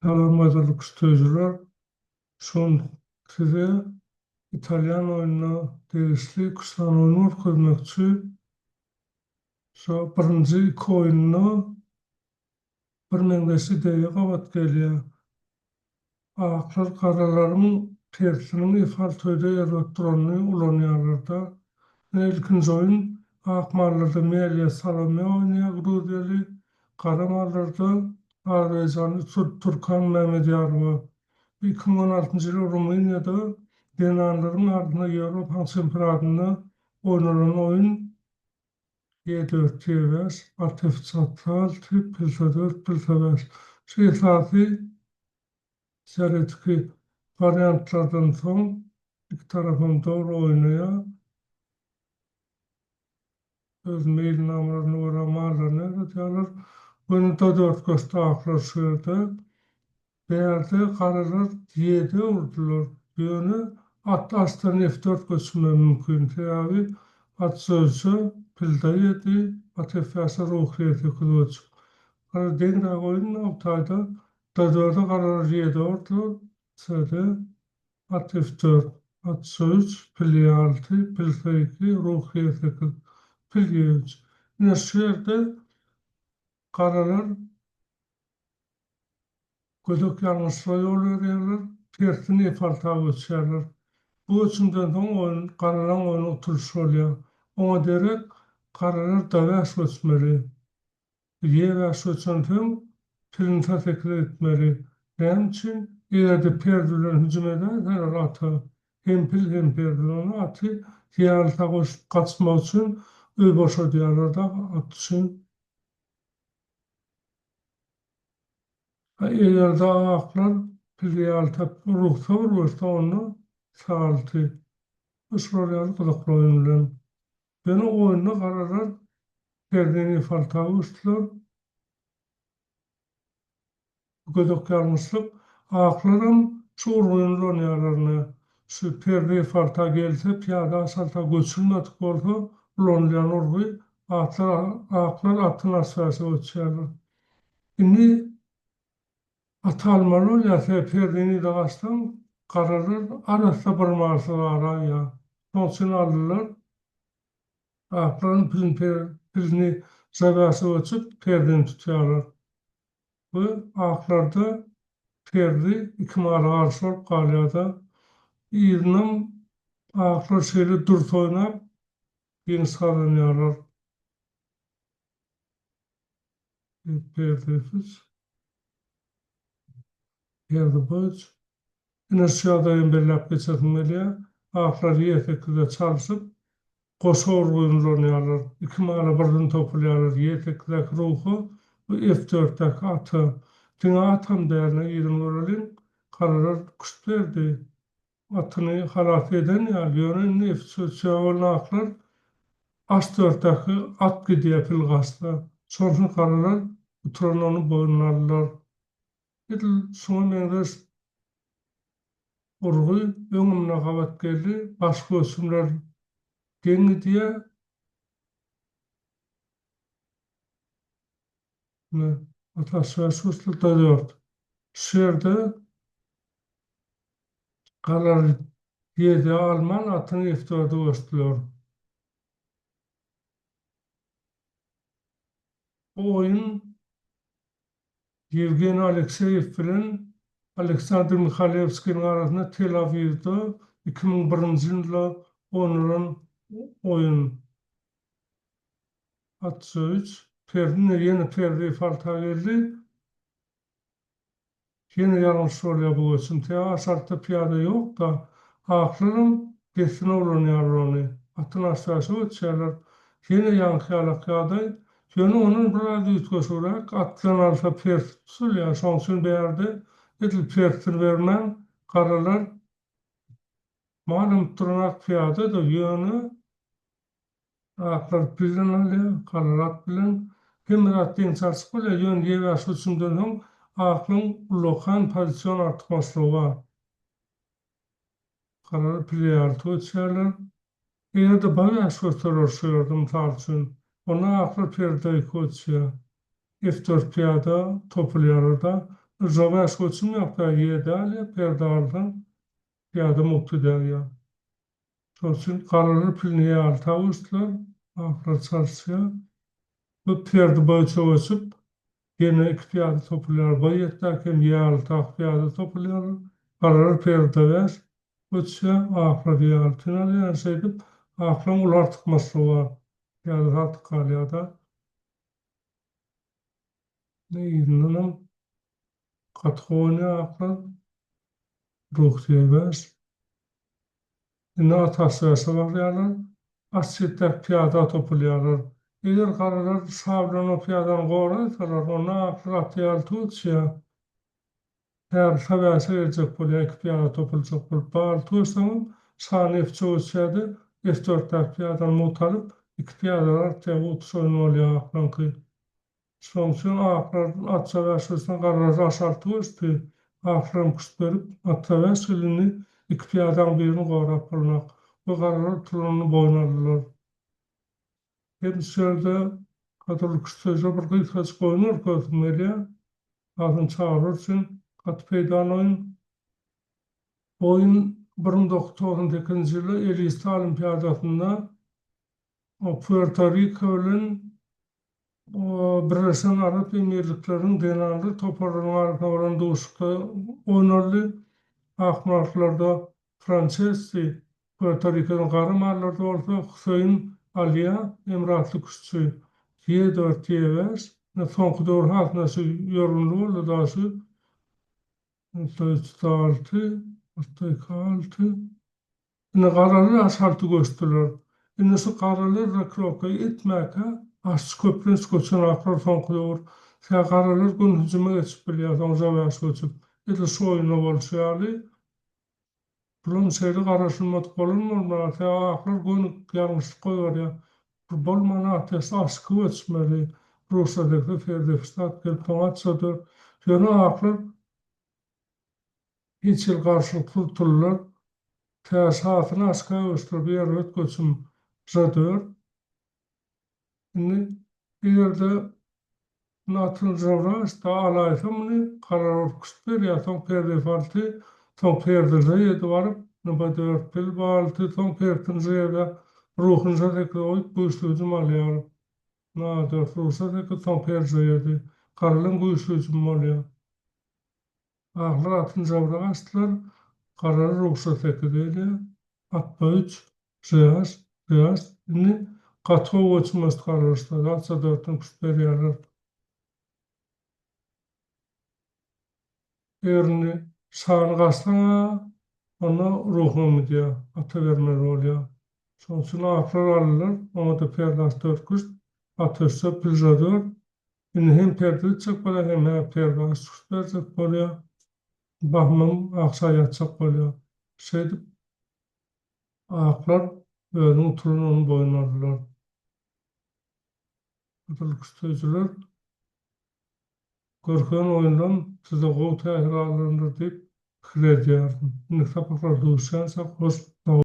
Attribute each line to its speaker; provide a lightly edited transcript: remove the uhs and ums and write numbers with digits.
Speaker 1: Selam küstücüler. Son size İtalyan oyununa derişli kısan oyunu ötközmekçi. Birinci iki oyununa bir meňzeşi deýe gabat gelýär. Aklar karalarymyň tersini ifade töýde ýerlet duranyny ulanýarlarda. Ilkinji oyun akmarlarda Melia Salome oýnaýar Gruziýaly, garamarlarda Azerbaýjany Turkan Mehmedýarova. 2016 ýyly Rumyniýada Denanlaryň ardyna Ýewropa çempionatyna oynanan oyun 7-4-5, artifisial tip 4-5. Şu esasy şeritki variantlardan soň iki tarafym dogry oýnaýar. Öz mail namalaryny we mallaryny ýalar. Bunu da 4 göstü aklaşýardy. Berde karalar 7 urdular. Ýöne at astan F4 göçme mümkin. Täbi at sözü pilda 7, at F4 ruhiyeti kılıç. Kara deňra oyun awtayda da 4 karalar 7 urdular. Söde at F4, at söz pil 6, pil 2, ruhiyeti kılıç. Pil 3. Ine şu ýerde karalar Gözök ýalňyşlyga ýol berýärler, tersini falta geçýärler. Bu üçünden soň oyun garalan oyun oturuş bolýar. Oňa derek garalar däwäş geçmeli. Ýewäş geçendim pirin täsekle etmeli. Näme üçin? Eger perdilen hüjüm eder, ata hem pil hem perdileni aty ýalta goşup gaçmak üçin öý boşa diýerler da at üçin. Eger de aklar piliyal tap ruhsa vurursa onu sağaltı. Isroryal kılıklı oyunlar. Beni oyunu karalar perdeni falta uçtular. Gözök yarmışlık. Aklarım çoğur oyunlu oynayalarını. Şu perde falta gelse piyada asalta göçülmedik olsa ulonlayan orgu aklar atın asfası uçuyarlar. Şimdi atalmalı ya perdeni dağıstan kararır arasında barmarsı var ya. Sonsun alırlar. Akların pilini zabası açıp perdeni tutuyorlar. Bu aklarda perdi iki mara arşı olup kalyada. İğnem aklar şeyle durt oynap yeni sağlanıyorlar. Perdesiz. Perdi boş. Yine şuadayın bellap geçirmeliye. Aklar iyi efektiyle çalışıp Koşor oyunlarını iki mara birden topluyorlar. Yeteklik ruhu bu F4'teki atı. Dine atam değerine yerin oralın karalar kuş verdi. Atını halat eden ya yönün F4'teki aklar H4'teki at gidiyor filgasta. Sonsun karalar uturan onu boyunlarlar. Edil sona menres urgu öňümne gabat geldi. Başka ösümler deňi diye Atasya da 4. Şerde kalar 7 Alman atını F4'e gösteriyor. Bu oyun Yevgeni Alekseyev bilen Aleksandr Mikhailevski'nin arasında Tel Aviv'de 2001 yılında oynanan oyun. At söz, yeni perdeyi falta geldi. Yine yanlış oluyor bu için. Asartta piyade yok da aklarım desine olanıyor onu. Atın aşağısı uçuyorlar. Yine yankıyalık yağday. Yine onun burada ütkös olarak atlan alfa pert tutuyor. Sonsun bir yerde edil pertin vermen karalar malum tırnak piyade de yönü aklar bilen alıyor, karalar bilen. Hem rahatlayın çarşı oluyor. Yön diye ve aşıçımdan hem aklın lokan pozisyon artmaslığı var. Karar piliyartı uçuyorlar. Eğer de bana aşkotlar uçuyordum tarçın. Ona aklı perdeyi uçuyor. F4 piyada topluyor da. Rzabaş koçum yaptı yedali perdardan piyada muktidar. Şolçun kararı pilniye alta uçtular. Ahra çarşıya. Bu perdi boyunca uçup gene iki piyada topular boy yetlerken yağlı tak piyada topular. Kararı perde ver. Uçsa ahra diyal. Tünel yansaydıp ahram ular tıkması var. Piyada tatlı kalyada. Ne yedinlenim katkı ahra ruh diyemez. Indi atası var asçetler piyada topulayalar. Eger karalar sabran o piyadan goraysalar, ona aklı atıyal tutsa, her sabahsı gelecek bolya, iki piyada topulacak bolup, bağlı tutsamam, sani F3 F4 piyadan mutalip, iki piyadalar teğut soyun olya aklanki. Sonuçun aklardan atsa versiyondan karalar aşar tutsa, aklarım kust verip, atsa versiyonini iki piyadan birini gorap bulunak. Bu karalar tulunu boynadılar. Hem şöyle Katolik sözü bir kıyıkaç koyunur gözümeliye. Adın çağırır için kat peydan oyun 1992 yılı Elista Olimpiyadasında o Puerto Rico'nun Birleşen Arap Emirlikleri'nin denanlı toparlanan arkalarında doğuşta oynarlı akmarlarda Francesi, Puerto Rico'nun kahramanlarda olsa Hüseyin Aliya, Emratlı Kuşçu, Y4 Y5, son doğru hasnası yorumlu oldu dası, 6, 6, yine kararlı asfaltı gösterler. Yine su kararlı rekropkayı etmeke, aşçı köprün skoçun akrar son doğru. Sen kararlı gün hücuma geçip biliyor, son zaviyası geçip. Yine su oyunu oluşuyalı, Bulun seyri garaşılmadık bolunmur, ata aklar goýuny ýalňyşlyk goýar. Bolmana atasy aşky öçmeli. Rusadagı ferdefstat gelip toňatsadyr. Şonu aklar hiç ýyl garşylyk tutullar. Täsatyny aşka öçürip ýerlet göçüm zadyr. Indi ýerde Natıl Zavras da alaysamını karar kuştur ya son perde faltı son perde zeyde varıp nöbet dört pil baltı son perden zeyde ruhunca tek oyup güçlücüm alıyor. Na dört ruhsa tek son perde zeyde karalın güçlücüm alıyor. Ahlar atın Zavras karar ruhsa tek deydi. Atma üç reyaz ini katı uçmaz kararışta da atsa dörtün kuştur yarlar. Erini sağını gaçsaňa, ona ruhumy diýär, ata berme bolýar. Şoň üçin afrar alyrlar, ona da perdas dörtgüç, atyrsa pizador, indi hem perde çek bolýar, hem perdas berjek bolýar. Bahmam aksa ýatjak bolýar. Şeýdip, afrar özüň turunyny boýnardylar. Katolik sözler, Görken oyundan size gowy täsir alyryndyr diýip fikir edýärdim. Indi sapaklar duşansa hoş